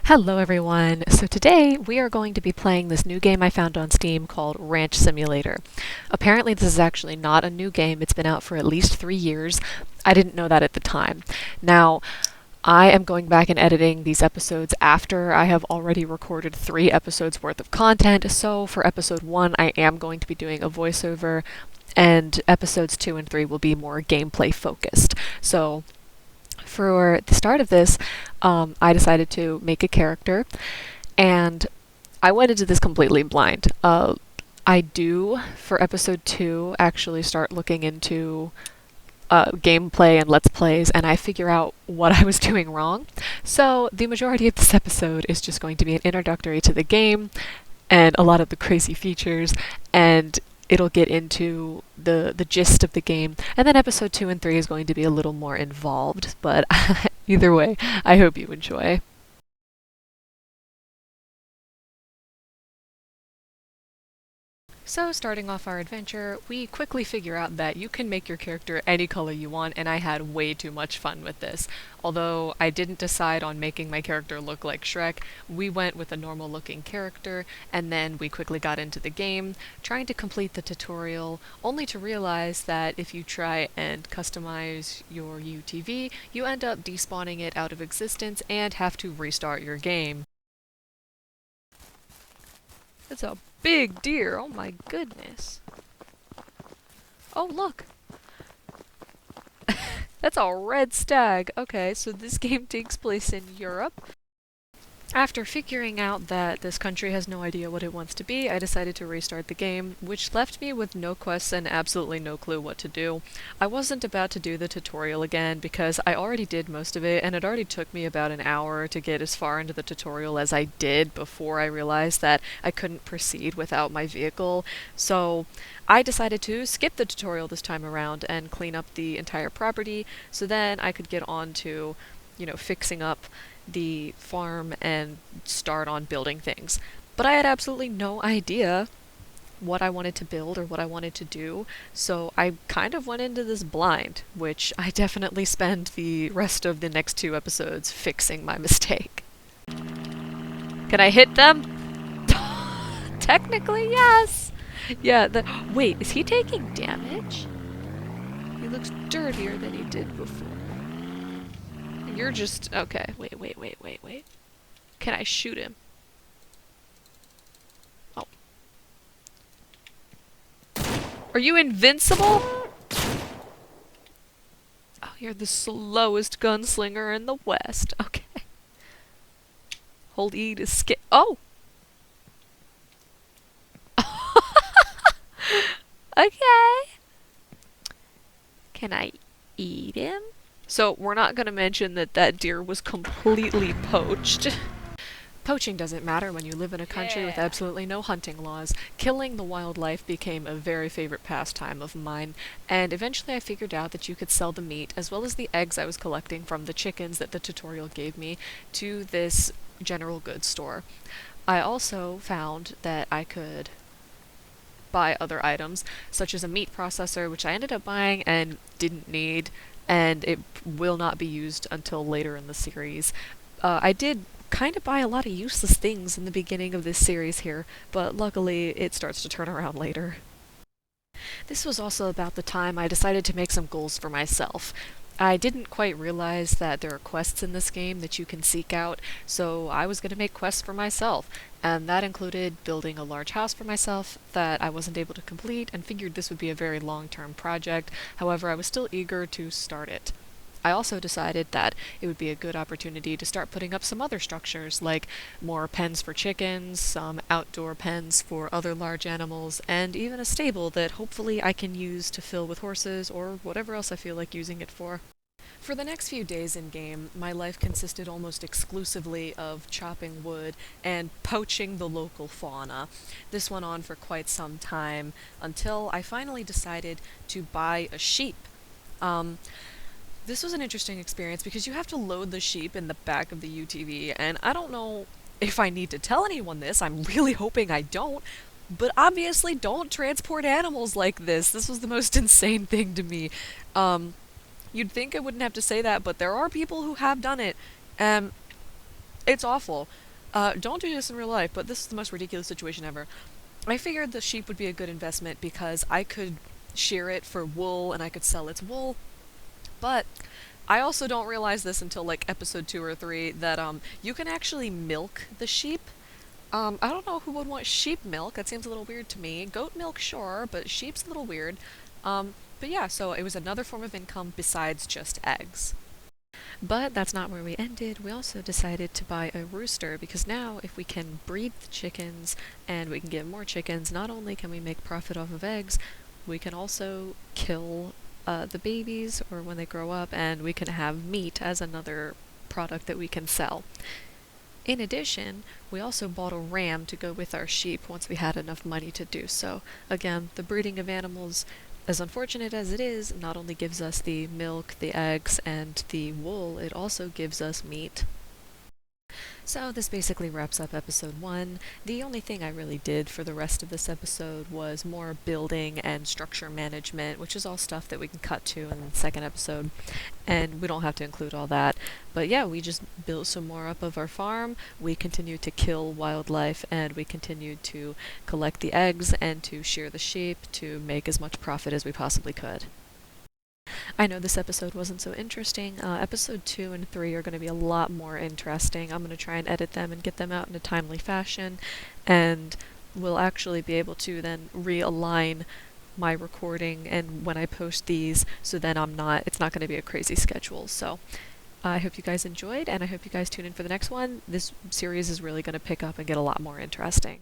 Hello everyone! So today we are going to be playing this new game I found on Steam called Ranch Simulator. Apparently this is actually not a new game, it's been out for at least 3 years. I didn't know that at the time. Now, I am going back and editing these episodes after I have already recorded 3 episodes worth of content, so for episode 1 I am going to be doing a voiceover, and episodes 2 and 3 will be more gameplay focused. So for the start of this, I decided to make a character, and I went into this completely blind. I do, for episode 2, actually start looking into gameplay and let's plays, and I figure out what I was doing wrong. So the majority of this episode is just going to be an introductory to the game and a lot of the crazy features, and it'll get into the gist of the game. And then episode 2 and 3 is going to be a little more involved, but either way, I hope you enjoy. So, starting off our adventure, we quickly figure out that you can make your character any color you want, and I had way too much fun with this. Although I didn't decide on making my character look like Shrek, we went with a normal looking character, and then we quickly got into the game, trying to complete the tutorial, only to realize that if you try and customize your UTV, you end up despawning it out of existence and have to restart your game. It's a big deer, oh my goodness. Oh, look! That's a red stag. Okay, so this game takes place in Europe. After figuring out that this country has no idea what it wants to be, I decided to restart the game, which left me with no quests and absolutely no clue what to do. I wasn't about to do the tutorial again because I already did most of it, and it already took me about an hour to get as far into the tutorial as I did before I realized that I couldn't proceed without my vehicle. So I decided to skip the tutorial this time around and clean up the entire property so then I could get on to, fixing up the farm and start on building things. But I had absolutely no idea what I wanted to build or what I wanted to do, so I kind of went into this blind, which I definitely spend the rest of the next 2 episodes fixing my mistake. Can I hit them? Technically, yes! Yeah, wait, is he taking damage? He looks dirtier than he did before. You're just... okay, wait. Can I shoot him? Oh. Are you invincible? Oh, you're the slowest gunslinger in the West. Okay. Hold E to skip. Oh! Okay. Can I eat him? So, we're not gonna mention that that deer was completely poached. Poaching doesn't matter when you live in a country with absolutely no hunting laws. Killing the wildlife became a very favorite pastime of mine, and eventually I figured out that you could sell the meat, as well as the eggs I was collecting from the chickens that the tutorial gave me, to this general goods store. I also found that I could buy other items, such as a meat processor, which I ended up buying and didn't need, and it will not be used until later in the series. I did kind of buy a lot of useless things in the beginning of this series here, but luckily it starts to turn around later. This was also about the time I decided to make some goals for myself. I didn't quite realize that there are quests in this game that you can seek out, so I was going to make quests for myself, and that included building a large house for myself that I wasn't able to complete and figured this would be a very long-term project. However, I was still eager to start it. I also decided that it would be a good opportunity to start putting up some other structures, like more pens for chickens, some outdoor pens for other large animals, and even a stable that hopefully I can use to fill with horses or whatever else I feel like using it for. For the next few days in-game, my life consisted almost exclusively of chopping wood and poaching the local fauna. This went on for quite some time, until I finally decided to buy a sheep. This was an interesting experience because you have to load the sheep in the back of the UTV, and I don't know if I need to tell anyone this, I'm really hoping I don't, but obviously don't transport animals like this. This was the most insane thing to me. You'd think I wouldn't have to say that, but there are people who have done it. Um, It's awful. Don't do this in real life, but this is the most ridiculous situation ever. I figured the sheep would be a good investment because I could shear it for wool and I could sell its wool, but I also don't realize this until like episode 2 or 3 that you can actually milk the sheep. I don't know who would want sheep milk. That seems a little weird to me. Goat milk, sure, but sheep's a little weird. But yeah, so it was another form of income besides just eggs. But that's not where we ended. We also decided to buy a rooster because now, if we can breed the chickens and we can get more chickens, not only can we make profit off of eggs, we can also kill the babies or when they grow up, and we can have meat as another product that we can sell. In addition, we also bought a ram to go with our sheep once we had enough money to do so. Again, the breeding of animals, as unfortunate as it is, not only gives us the milk, the eggs, and the wool, it also gives us meat. So this basically wraps up episode 1. The only thing I really did for the rest of this episode was more building and structure management, which is all stuff that we can cut to in the second episode, and we don't have to include all that. But yeah, we just built some more up of our farm, we continued to kill wildlife, and we continued to collect the eggs and to shear the sheep to make as much profit as we possibly could. I know this episode wasn't so interesting. Episode 2 and 3 are going to be a lot more interesting. I'm going to try and edit them and get them out in a timely fashion, and we'll actually be able to then realign my recording and when I post these, so then it's not going to be a crazy schedule. So I hope you guys enjoyed, and I hope you guys tune in for the next one. This series is really going to pick up and get a lot more interesting.